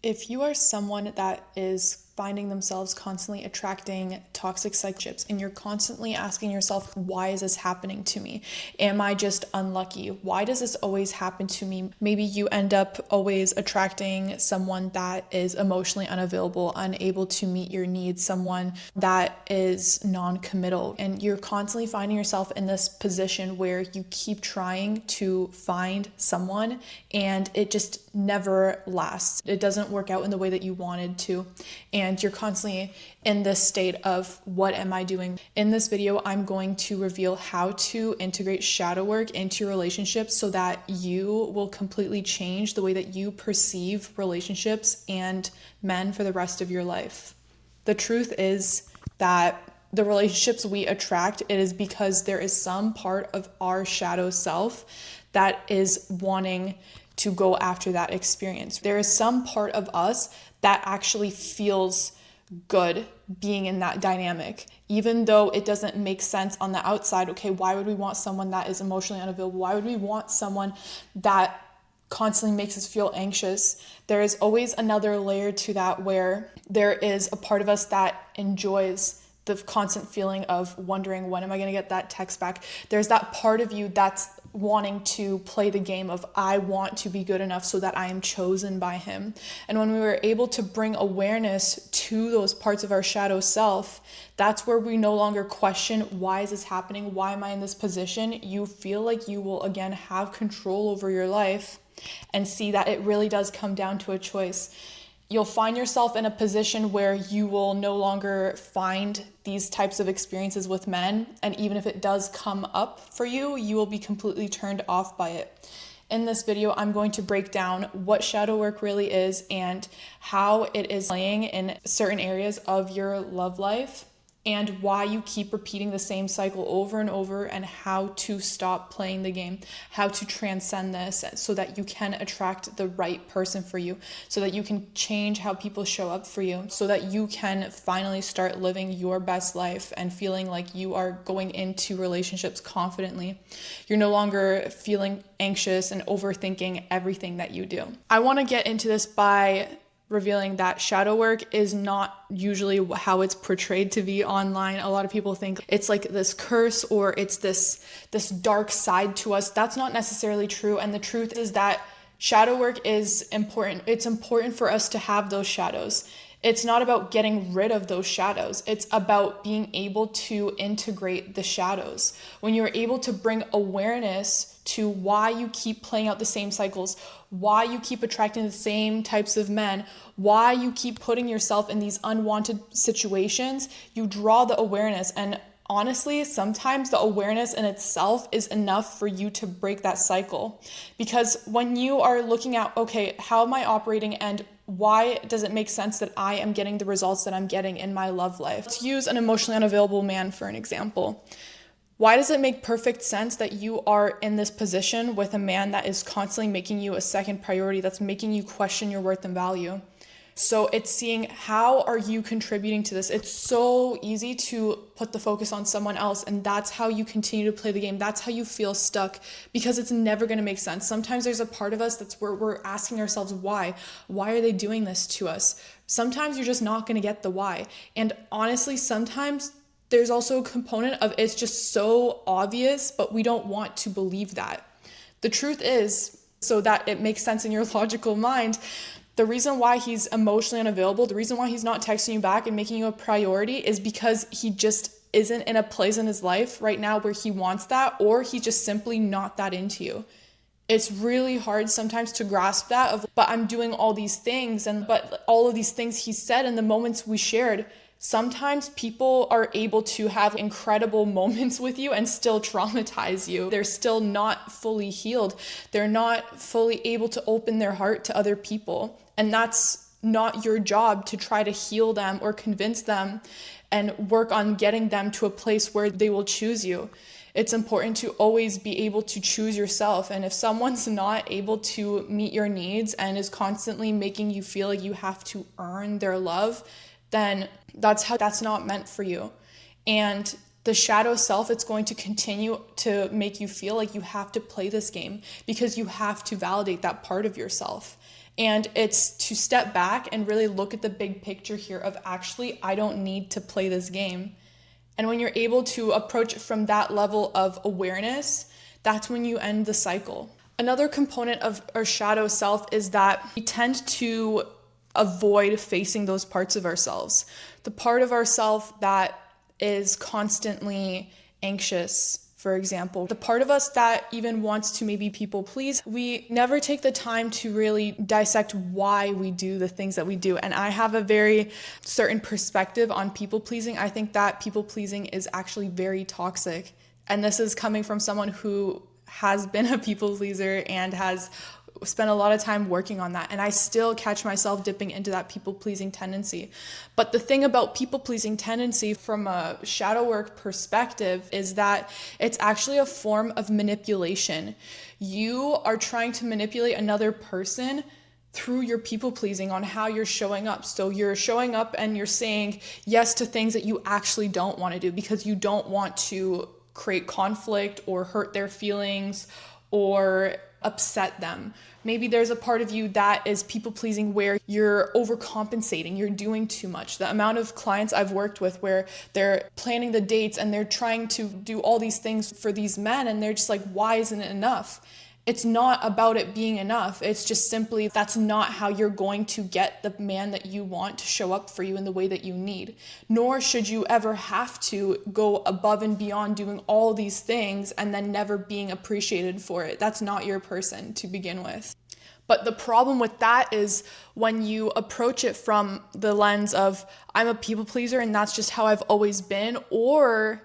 If you are someone that is finding themselves constantly attracting toxic relationships and you're constantly asking yourself, why is this happening to me? Am I just unlucky? Why does this always happen to me? Maybe you end up always attracting someone that is emotionally unavailable, unable to meet your needs, someone that is non-committal, and you're constantly finding yourself in this position where you keep trying to find someone and it just never lasts. It doesn't work out in the way that you wanted to. And you're constantly in this state of, what am I doing? In this video, I'm going to reveal how to integrate shadow work into your relationships so that you will completely change the way that you perceive relationships and men for the rest of your life. The truth is that the relationships we attract, it is because there is some part of our shadow self that is wanting to go after that experience. There is some part of us that actually feels good being in that dynamic, even though it doesn't make sense on the outside. Okay, why would we want someone that is emotionally unavailable? Why would we want someone that constantly makes us feel anxious? There is always another layer to that, where there is a part of us that enjoys the constant feeling of wondering, when am I going to get that text back? There's that part of you that's wanting to play the game of, I want to be good enough so that I am chosen by him. And when we were able to bring awareness to those parts of our shadow self, that's where we no longer question, why is this happening? Why am I in this position? You feel like you will again have control over your life and see that it really does come down to a choice. You'll find yourself in a position where you will no longer find these types of experiences with men. And even if it does come up for you, you will be completely turned off by it. In this video, I'm going to break down what shadow work really is and how it is playing in certain areas of your love life, and why you keep repeating the same cycle over and over, and how to stop playing the game, how to transcend this so that you can attract the right person for you, so that you can change how people show up for you, so that you can finally start living your best life and feeling like you are going into relationships confidently. You're no longer feeling anxious and overthinking everything that you do. I want to get into this by revealing that shadow work is not usually how it's portrayed to be online. A lot of people think it's like this curse, or it's this dark side to us. That's not necessarily true. And the truth is that shadow work is important. It's important for us to have those shadows. It's not about getting rid of those shadows. It's about being able to integrate the shadows. When you're able to bring awareness to why you keep playing out the same cycles, why you keep attracting the same types of men, why you keep putting yourself in these unwanted situations, you draw the awareness. And honestly, sometimes the awareness in itself is enough for you to break that cycle. Because when you are looking at, okay, how am I operating, and why does it make sense that I am getting the results that I'm getting in my love life? Let's use an emotionally unavailable man for an example. Why does it make perfect sense that you are in this position with a man that is constantly making you a second priority, that's making you question your worth and value? So it's seeing, how are you contributing to this? It's so easy to put the focus on someone else, and that's how you continue to play the game. That's how you feel stuck, because it's never going to make sense. Sometimes there's a part of us that's where we're asking ourselves, why are they doing this to us? Sometimes you're just not going to get the why. And honestly, sometimes there's also a component of, it's just so obvious, but we don't want to believe that. The truth is, so that it makes sense in your logical mind, the reason why he's emotionally unavailable, the reason why he's not texting you back and making you a priority, is because he just isn't in a place in his life right now where he wants that, or he's just simply not that into you. It's really hard sometimes to grasp that of, but I'm doing all these things, but all of these things he said in the moments we shared. Sometimes people are able to have incredible moments with you and still traumatize you. They're still not fully healed. They're not fully able to open their heart to other people. And that's not your job to try to heal them or convince them and work on getting them to a place where they will choose you. It's important to always be able to choose yourself. And if someone's not able to meet your needs and is constantly making you feel like you have to earn their love, then that's not meant for you. And the shadow self, it's going to continue to make you feel like you have to play this game because you have to validate that part of yourself. And it's to step back and really look at the big picture here of actually, I don't need to play this game. And when you're able to approach it from that level of awareness, that's when you end the cycle. Another component of our shadow self is that we tend to avoid facing those parts of ourselves. The part of ourself that is constantly anxious, for example, the part of us that even wants to maybe people please, we never take the time to really dissect why we do the things that we do. And I have a very certain perspective on people pleasing. I think that people pleasing is actually very toxic. And this is coming from someone who has been a people pleaser and has spent a lot of time working on that. And I still catch myself dipping into that people pleasing tendency. But the thing about people pleasing tendency from a shadow work perspective is that it's actually a form of manipulation. You are trying to manipulate another person through your people pleasing on how you're showing up. So you're showing up and you're saying yes to things that you actually don't want to do because you don't want to create conflict or hurt their feelings or upset them. Maybe there's a part of you that is people pleasing where you're overcompensating, you're doing too much. The amount of clients I've worked with where they're planning the dates and they're trying to do all these things for these men and they're just like, why isn't it enough? It's not about it being enough. It's just simply that's not how you're going to get the man that you want to show up for you in the way that you need. Nor should you ever have to go above and beyond doing all these things and then never being appreciated for it. That's not your person to begin with. But the problem with that is when you approach it from the lens of I'm a people pleaser and that's just how I've always been, or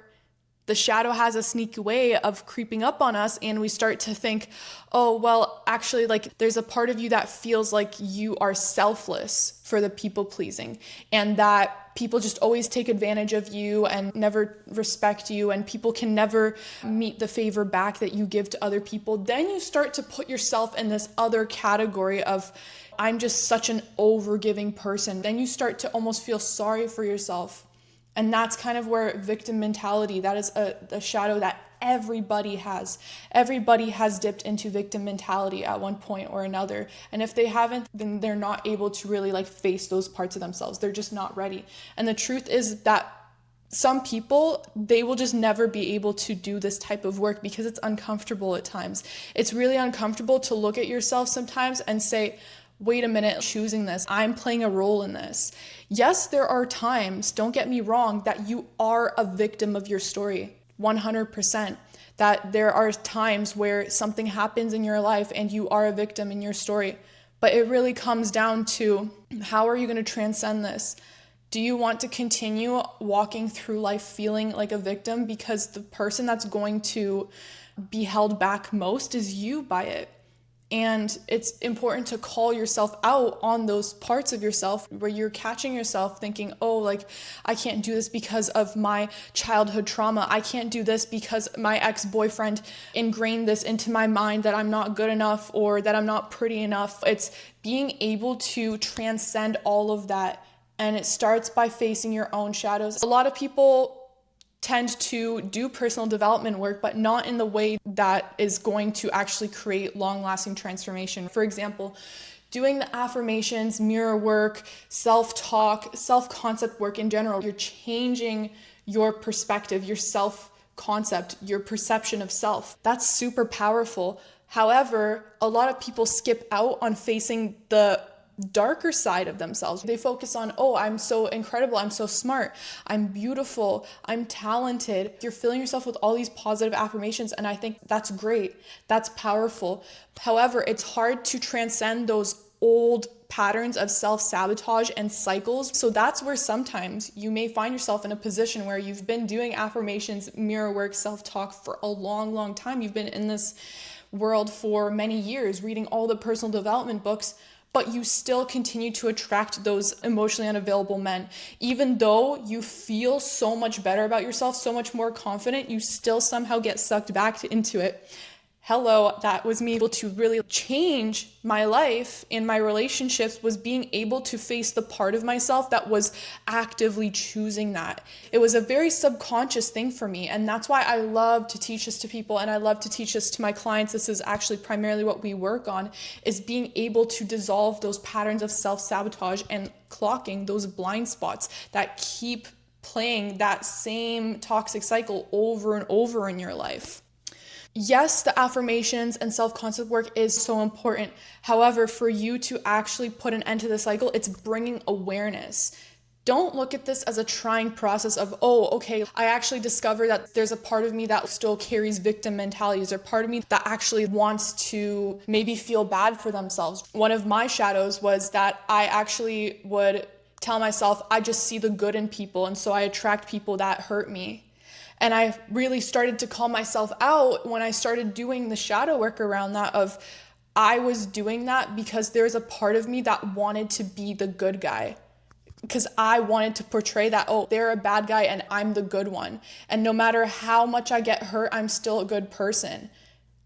the shadow has a sneaky way of creeping up on us and we start to think, oh, well, actually, like there's a part of you that feels like you are selfless for the people pleasing and that people just always take advantage of you and never respect you and people can never meet the favor back that you give to other people. Then you start to put yourself in this other category of I'm just such an overgiving person. Then you start to almost feel sorry for yourself. And that's kind of where victim mentality, that is a shadow that everybody has. Everybody has dipped into victim mentality at one point or another. And if they haven't, then they're not able to really like face those parts of themselves. They're just not ready. And the truth is that some people, they will just never be able to do this type of work because it's uncomfortable at times. It's really uncomfortable to look at yourself sometimes and say, wait a minute, choosing this, I'm playing a role in this. Yes, there are times, don't get me wrong, that you are a victim of your story, 100%. That there are times where something happens in your life and you are a victim in your story. But it really comes down to how are you going to transcend this? Do you want to continue walking through life feeling like a victim because the person that's going to be held back most is you by it? And it's important to call yourself out on those parts of yourself where you're catching yourself thinking, oh, like, I can't do this because of my childhood trauma. I can't do this because my ex-boyfriend ingrained this into my mind that I'm not good enough or that I'm not pretty enough. It's being able to transcend all of that. And it starts by facing your own shadows. A lot of people tend to do personal development work, but not in the way that is going to actually create long-lasting transformation. For example, doing the affirmations, mirror work, self-talk, self-concept work in general, you're changing your perspective, your self-concept, your perception of self. That's super powerful. However, a lot of people skip out on facing the darker side of themselves. They focus on, oh, I'm so incredible, I'm so smart, I'm beautiful, I'm talented. You're filling yourself with all these positive affirmations, and I think that's great. That's powerful. However, it's hard to transcend those old patterns of self-sabotage and cycles. So that's where sometimes you may find yourself in a position where you've been doing affirmations, mirror work, self-talk for a long, long time. You've been in this world for many years, reading all the personal development books, but you still continue to attract those emotionally unavailable men. Even though you feel so much better about yourself, so much more confident, you still somehow get sucked back into it. hello, that was me able to really change my life and my relationships, was being able to face the part of myself that was actively choosing that. It was a very subconscious thing for me. And that's why I love to teach this to people, and I love to teach this to my clients. This is actually primarily what we work on, is being able to dissolve those patterns of self-sabotage and clocking those blind spots that keep playing that same toxic cycle over and over in your life. Yes, the affirmations and self-concept work is so important. However, for you to actually put an end to the cycle, it's bringing awareness. Don't look at this as a trying process of, oh, okay, I actually discovered that there's a part of me that still carries victim mentalities, or part of me that actually wants to maybe feel bad for themselves. One of my shadows was that I actually would tell myself, I just see the good in people, and so I attract people that hurt me. And I really started to call myself out when I started doing the shadow work around that, of I was doing that because there's a part of me that wanted to be the good guy. Because I wanted to portray that, oh, they're a bad guy and I'm the good one. And no matter how much I get hurt, I'm still a good person.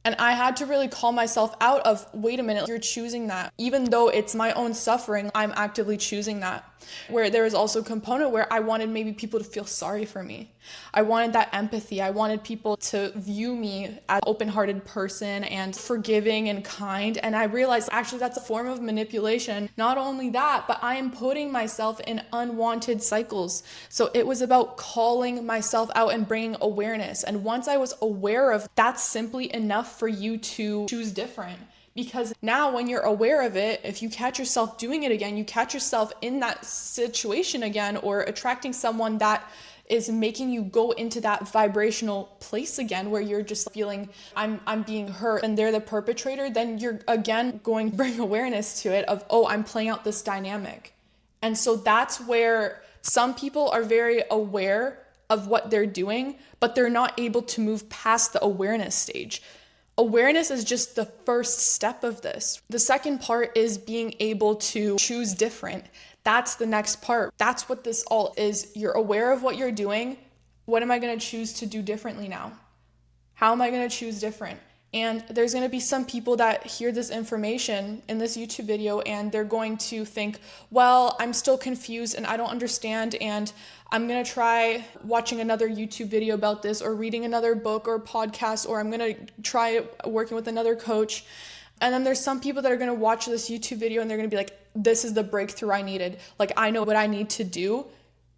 And I had to really call myself out of, wait a minute, you're choosing that. Even though it's my own suffering, I'm actively choosing that. Where there was also a component where I wanted maybe people to feel sorry for me. I wanted that empathy. I wanted people to view me as an open-hearted person and forgiving and kind. And I realized actually that's a form of manipulation. Not only that, but I am putting myself in unwanted cycles. So it was about calling myself out and bringing awareness. And once I was aware of, that's simply enough for you to choose different. Because now when you're aware of it, if you catch yourself doing it again, you catch yourself in that situation again, or attracting someone that is making you go into that vibrational place again, where you're just feeling I'm being hurt and they're the perpetrator, then you're again going to bring awareness to it of, oh, I'm playing out this dynamic. And so that's where some people are very aware of what they're doing, but they're not able to move past the awareness stage. Awareness is just the first step of this. The second part is being able to choose different. That's the next part. That's what this all is. You're aware of what you're doing. What am I going to choose to do differently now? How am I going to choose different? And there's going to be some people that hear this information in this YouTube video and they're going to think, well, I'm still confused and I don't understand, and I'm going to try watching another YouTube video about this, or reading another book or podcast, or I'm going to try working with another coach. And then there's some people that are going to watch this YouTube video and they're going to be like, this is the breakthrough I needed. Like, I know what I need to do,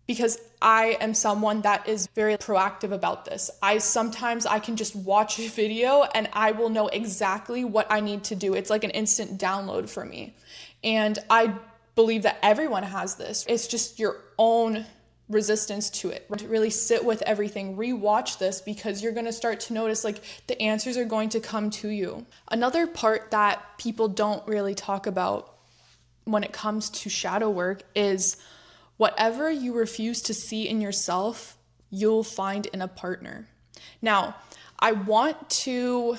because I am someone that is very proactive about this. Sometimes I can just watch a video and I will know exactly what I need to do. It's like an instant download for me. And I believe that everyone has this. It's just your own resistance to it. To really sit with everything, rewatch this, because you're going to start to notice like the answers are going to come to you. Another part that people don't really talk about when it comes to shadow work is whatever you refuse to see in yourself, you'll find in a partner. Now, I want to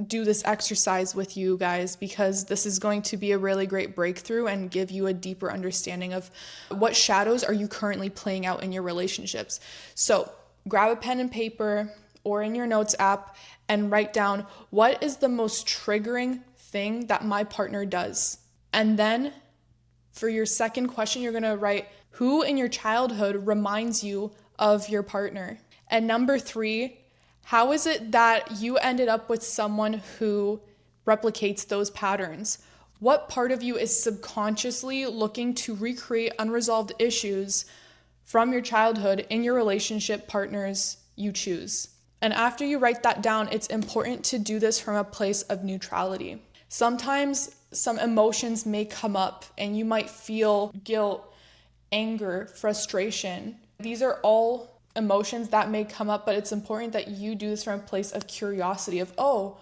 do this exercise with you guys because this is going to be a really great breakthrough and give you a deeper understanding of what shadows are you currently playing out in your relationships. So grab a pen and paper or in your notes app and write down, what is the most triggering thing that my partner does? And then for your second question, you're going to write, who in your childhood reminds you of your partner? And number 3, how is it that you ended up with someone who replicates those patterns? What part of you is subconsciously looking to recreate unresolved issues from your childhood in your relationship partners you choose? And after you write that down, it's important to do this from a place of neutrality. Sometimes some emotions may come up and you might feel guilt, anger, frustration. These are all emotions that may come up, but it's important that you do this from a place of curiosity of, oh,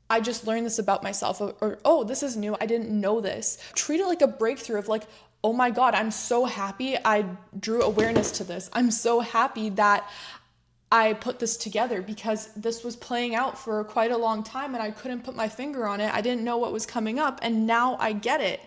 I just learned this about myself, or oh, this is new, I didn't know this. Treat it like a breakthrough of like, oh my God, I'm so happy I drew awareness to this. I'm so happy that I put this together, because this was playing out for quite a long time and I couldn't put my finger on it. I didn't know what was coming up, and now I get it.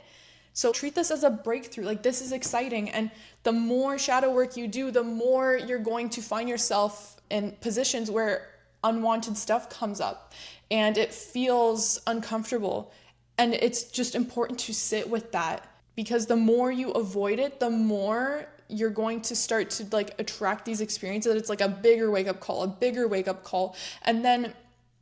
So treat this as a breakthrough. Like, this is exciting. And the more shadow work you do, the more you're going to find yourself in positions where unwanted stuff comes up and it feels uncomfortable. And it's just important to sit with that, because the more you avoid it, the more you're going to start to like attract these experiences. It's like a bigger wake up call. And then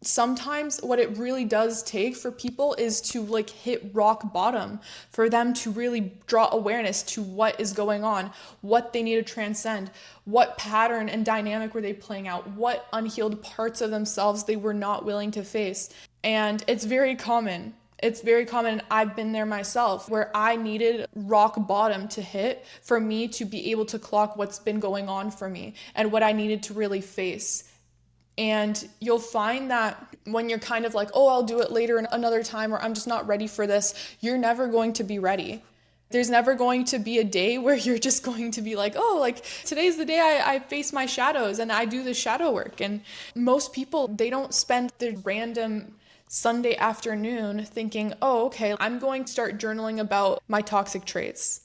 sometimes what it really does take for people is to like hit rock bottom, for them to really draw awareness to what is going on, what they need to transcend, what pattern and dynamic were they playing out, what unhealed parts of themselves they were not willing to face. And it's very common. And I've been there myself, where I needed rock bottom to hit for me to be able to clock what's been going on for me and what I needed to really face. And you'll find that when you're kind of like, oh, I'll do it later another time, or I'm just not ready for this, you're never going to be ready. There's never going to be a day where you're just going to be like, oh, like today's the day I face my shadows and I do the shadow work. And most people, they don't spend the random Sunday afternoon thinking, oh, okay, I'm going to start journaling about my toxic traits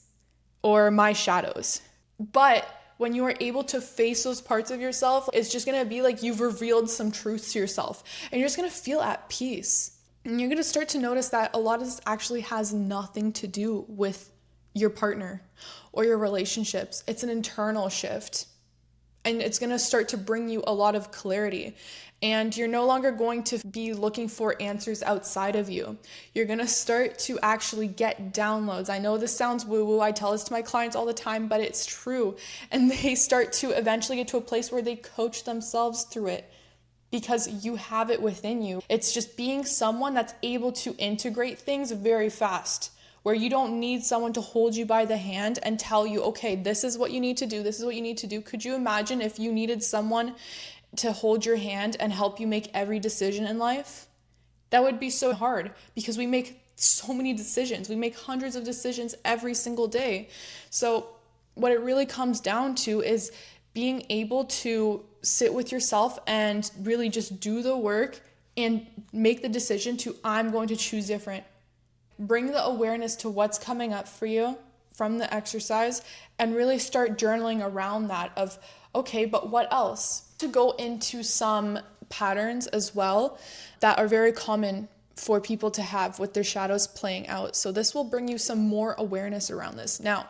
or my shadows. But when you are able to face those parts of yourself, it's just going to be like you've revealed some truths to yourself, and you're just going to feel at peace. And you're going to start to notice that a lot of this actually has nothing to do with your partner or your relationships. It's an internal shift, and it's going to start to bring you a lot of clarity. And you're no longer going to be looking for answers outside of you. You're going to start to actually get downloads. I know this sounds woo-woo. I tell this to my clients all the time, but it's true. And they start to eventually get to a place where they coach themselves through it, because you have it within you. It's just being someone that's able to integrate things very fast, where you don't need someone to hold you by the hand and tell you, okay, this is what you need to do. This is what you need to do. Could you imagine if you needed someone to hold your hand and help you make every decision in life? That would be so hard, because we make so many decisions. We make hundreds of decisions every single day. So what it really comes down to is being able to sit with yourself and really just do the work and make the decision to, I'm going to choose different. Bring the awareness to what's coming up for you from the exercise, and really start journaling around that of, okay, but what else? To go into some patterns as well that are very common for people to have with their shadows playing out. So this will bring you some more awareness around this. Now,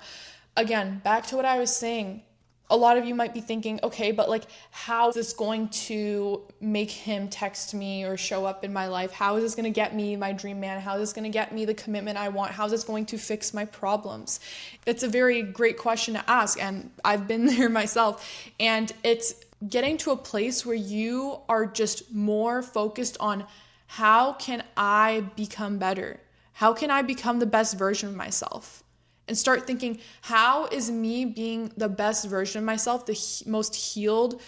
again, back to what I was saying, a lot of you might be thinking, okay, but like, how is this going to make him text me or show up in my life? How is this going to get me my dream man? How is this going to get me the commitment I want? How is this going to fix my problems? It's a very great question to ask, and I've been there myself. And it's getting to a place where you are just more focused on, how can I become better? How can I become the best version of myself? And start thinking, how is me being the best version of myself, the most healed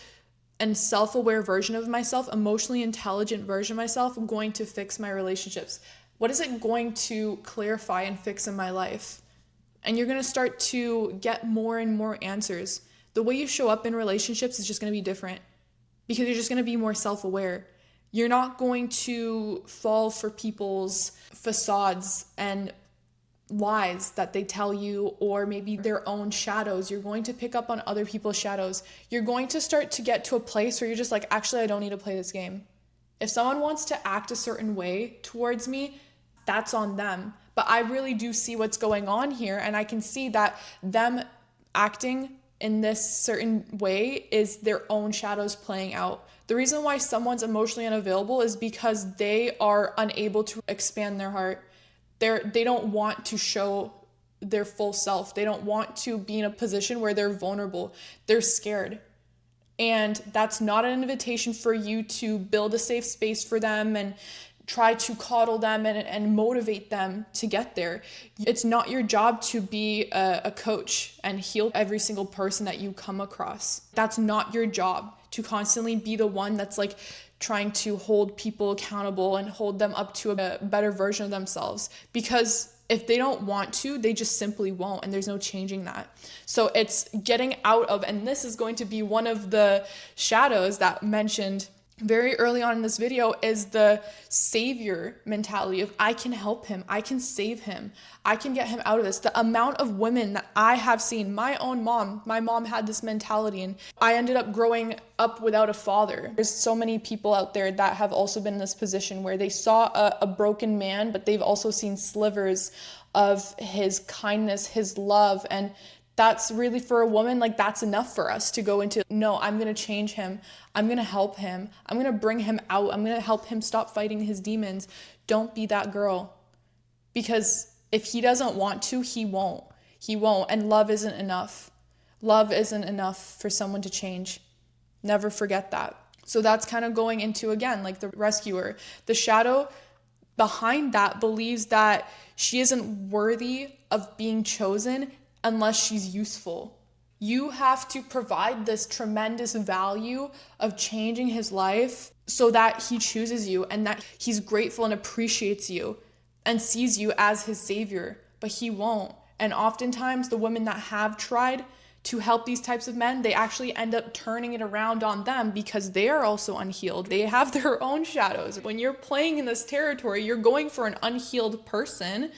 and self-aware version of myself, emotionally intelligent version of myself, going to fix my relationships? What is it going to clarify and fix in my life? And you're going to start to get more and more answers. The way you show up in relationships is just going to be different, because you're just going to be more self-aware. You're not going to fall for people's facades and lies that they tell you, or maybe their own shadows. You're going to pick up on other people's shadows. You're going to start to get to a place where you're just like, actually, I don't need to play this game. If someone wants to act a certain way towards me, that's on them. But I really do see what's going on here, and I can see that them acting in this certain way is their own shadows playing out. The reason why someone's emotionally unavailable is because they are unable to expand their heart. They don't want to show their full self. They don't want to be in a position where they're vulnerable. They're scared. And that's not an invitation for you to build a safe space for them and try to coddle them and motivate them to get there. It's not your job to be a coach and heal every single person that you come across. That's not your job, to constantly be the one that's like trying to hold people accountable and hold them up to a better version of themselves. Because if they don't want to, they just simply won't, and there's no changing that. So it's getting out of, and this is going to be one of the shadows that mentioned very early on in this video is the savior mentality of I can help him, I can save him, I can get him out of this. The amount of women that I have seen, my mom had this mentality, and I ended up growing up without a father. There's so many people out there that have also been in this position where they saw a broken man, but they've also seen slivers of his kindness, his love, and that's really, for a woman, like, that's enough for us to go into, no, I'm going to change him. I'm going to help him. I'm going to bring him out. I'm going to help him stop fighting his demons. Don't be that girl. Because if he doesn't want to, he won't. He won't. And love isn't enough. Love isn't enough for someone to change. Never forget that. So that's kind of going into, again, like the rescuer. The shadow behind that believes that she isn't worthy of being chosen unless she's useful. You have to provide this tremendous value of changing his life so that he chooses you and that he's grateful and appreciates you and sees you as his savior, but he won't. And oftentimes the women that have tried to help these types of men, they actually end up turning it around on them because they are also unhealed. They have their own shadows. When you're playing in this territory, you're going for an unhealed person,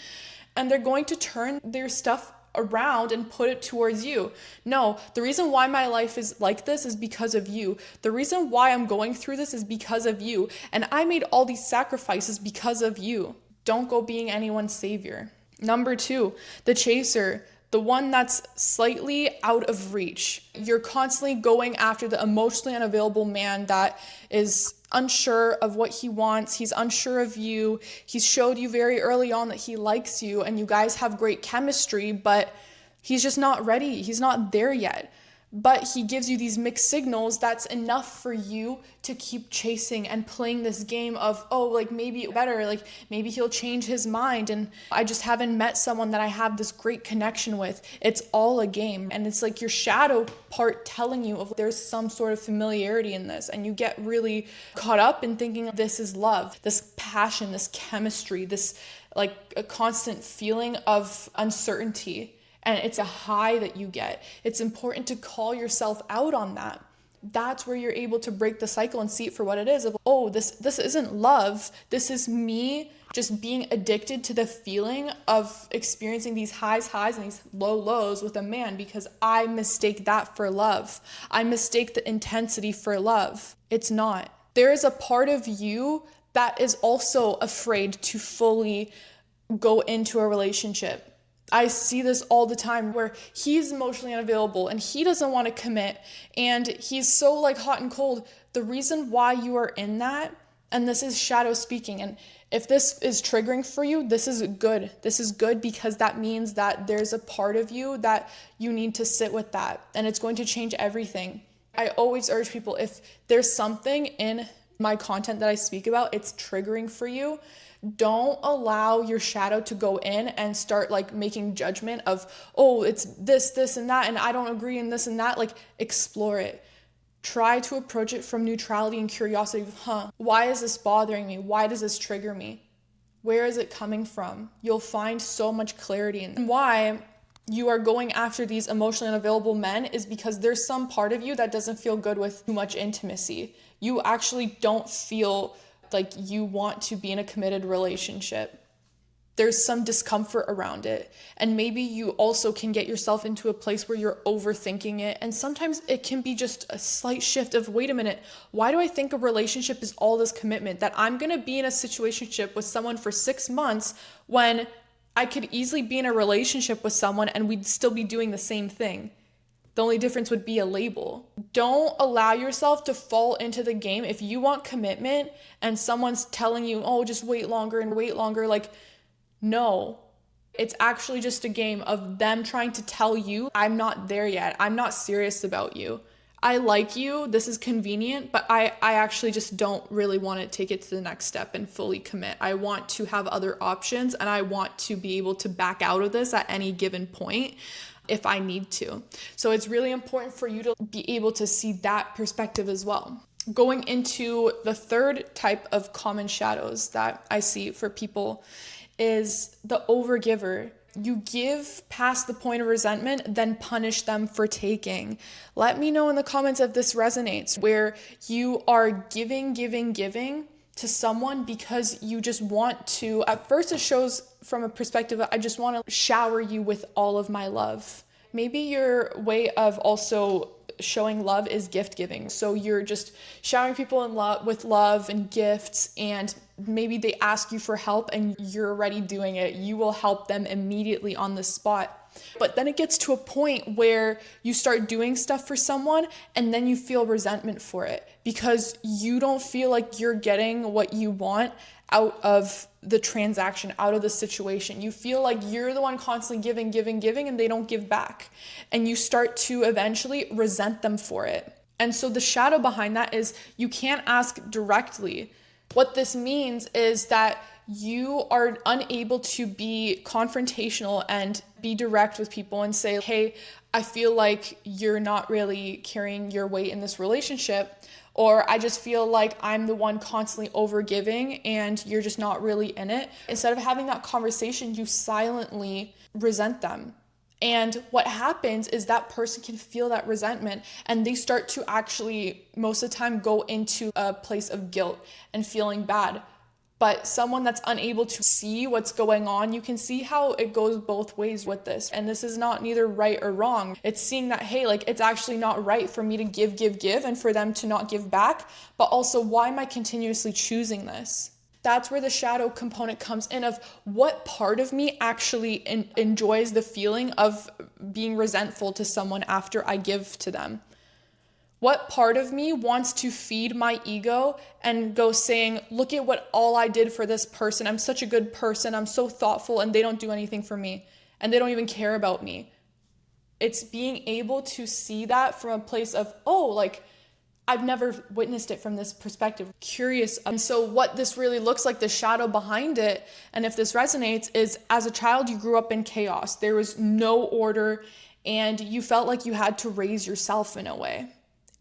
and they're going to turn their stuff around and put it towards you. No, the reason why my life is like this is because of you. The reason why I'm going through this is because of you. And I made all these sacrifices because of you. Don't go being anyone's savior. Number 2, the chaser. The one that's slightly out of reach. You're constantly going after the emotionally unavailable man that is unsure of what he wants. He's unsure of you. He's showed you very early on that he likes you and you guys have great chemistry, but he's just not ready. He's not there yet. But he gives you these mixed signals that's enough for you to keep chasing and playing this game of, oh, like maybe better, like maybe he'll change his mind and I just haven't met someone that I have this great connection with. It's all a game. And it's like your shadow part telling you of there's some sort of familiarity in this, and you get really caught up in thinking this is love, this passion, this chemistry, this like a constant feeling of uncertainty. And it's a high that you get. It's important to call yourself out on that. That's where you're able to break the cycle and see it for what it is of, oh, this isn't love. This is me just being addicted to the feeling of experiencing these highs and these lows with a man because I mistake that for love. I mistake the intensity for love. It's not. There is a part of you that is also afraid to fully go into a relationship. I see this all the time where he's emotionally unavailable and he doesn't want to commit and he's so like hot and cold. The reason why you are in that, and this is shadow speaking, and if this is triggering for you, this is good. This is good because that means that there's a part of you that you need to sit with that, and it's going to change everything. I always urge people, if there's something in my content that I speak about, it's triggering for you, don't allow your shadow to go in and start like making judgment of, oh, it's this and that, and I don't agree in this and that. Like, explore it. Try to approach it from neutrality and curiosity. Why is this bothering me? Why does this trigger me? Where is it coming from? You'll find so much clarity in why you are going after these emotionally unavailable men is because there's some part of you that doesn't feel good with too much intimacy. You actually don't feel like you want to be in a committed relationship. There's some discomfort around it. And maybe you also can get yourself into a place where you're overthinking it. And sometimes it can be just a slight shift of, wait a minute, why do I think a relationship is all this commitment? That I'm going to be in a situationship with someone for 6 months when I could easily be in a relationship with someone and we'd still be doing the same thing. The only difference would be a label. Don't allow yourself to fall into the game. If you want commitment and someone's telling you, oh, just wait longer, like, no. It's actually just a game of them trying to tell you, I'm not there yet. I'm not serious about you. I like you. This is convenient, but I actually just don't really want to take it to the next step and fully commit. I want to have other options and I want to be able to back out of this at any given point if I need to. So it's really important for you to be able to see that perspective as well. Going into the third type of common shadows that I see for people is the overgiver. You give past the point of resentment, then punish them for taking. Let me know in the comments if this resonates, where you are giving to someone because you just want to. At first, it shows from a perspective of, I just want to shower you with all of my love. Maybe your way of also showing love is gift giving. So you're just showering people with love and gifts, and maybe they ask you for help and you're already doing it. You will help them immediately on the spot. But then it gets to a point where you start doing stuff for someone and then you feel resentment for it because you don't feel like you're getting what you want out of the transaction, out of the situation. You feel like you're the one constantly giving, and they don't give back. And you start to eventually resent them for it. And so the shadow behind that is you can't ask directly. What this means is that you are unable to be confrontational and be direct with people and say, hey, I feel like you're not really carrying your weight in this relationship, or I just feel like I'm the one constantly overgiving and you're just not really in it. Instead of having that conversation, you silently resent them. And what happens is that person can feel that resentment and they start to actually, most of the time, go into a place of guilt and feeling bad. But someone that's unable to see what's going on, you can see how it goes both ways with this. And this is not neither right or wrong. It's seeing that, hey, like it's actually not right for me to give and for them to not give back. But also, why am I continuously choosing this? That's where the shadow component comes in, of what part of me actually enjoys the feeling of being resentful to someone after I give to them. What part of me wants to feed my ego and go saying, look at what all I did for this person. I'm such a good person. I'm so thoughtful, and they don't do anything for me and they don't even care about me. It's being able to see that from a place of, oh, like I've never witnessed it from this perspective. Curious. And so what this really looks like, the shadow behind it, and if this resonates, is as a child, you grew up in chaos. There was no order and you felt like you had to raise yourself in a way.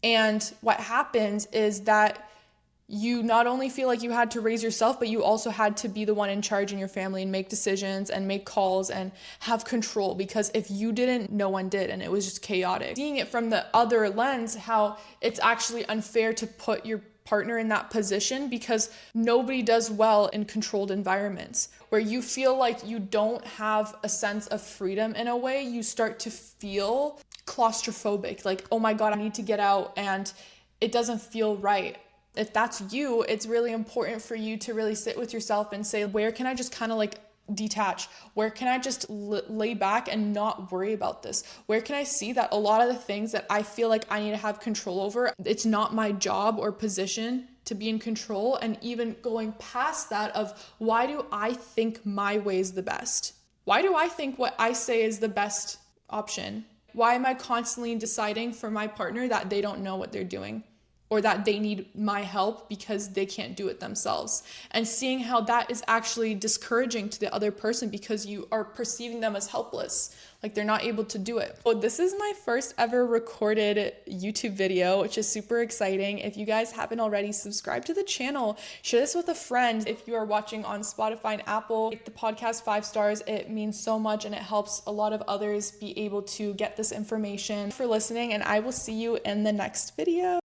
And what happens is that you not only feel like you had to raise yourself, but you also had to be the one in charge in your family and make decisions and make calls and have control, because if you didn't, no one did, and it was just chaotic. Seeing it from the other lens, how it's actually unfair to put your partner in that position, because nobody does well in controlled environments where you feel like you don't have a sense of freedom. In a way, you start to feel claustrophobic, like, oh my God, I need to get out and it doesn't feel right. If that's you, it's really important for you to really sit with yourself and say, where can I just kind of like detach? Where can I just lay back and not worry about this? Where can I see that a lot of the things that I feel like I need to have control over, it's not my job or position to be in control? And even going past that of, why do I think my way is the best? Why do I think what I say is the best option? Why am I constantly deciding for my partner that they don't know what they're doing, or that they need my help because they can't do it themselves? And seeing how that is actually discouraging to the other person because you are perceiving them as helpless, like they're not able to do it. Well, this is my first ever recorded YouTube video, which is super exciting. If you guys haven't already, subscribe to the channel, share this with a friend. If you are watching on Spotify and Apple, rate the podcast 5 stars. It means so much and it helps a lot of others be able to get this information. For listening, and I will see you in the next video.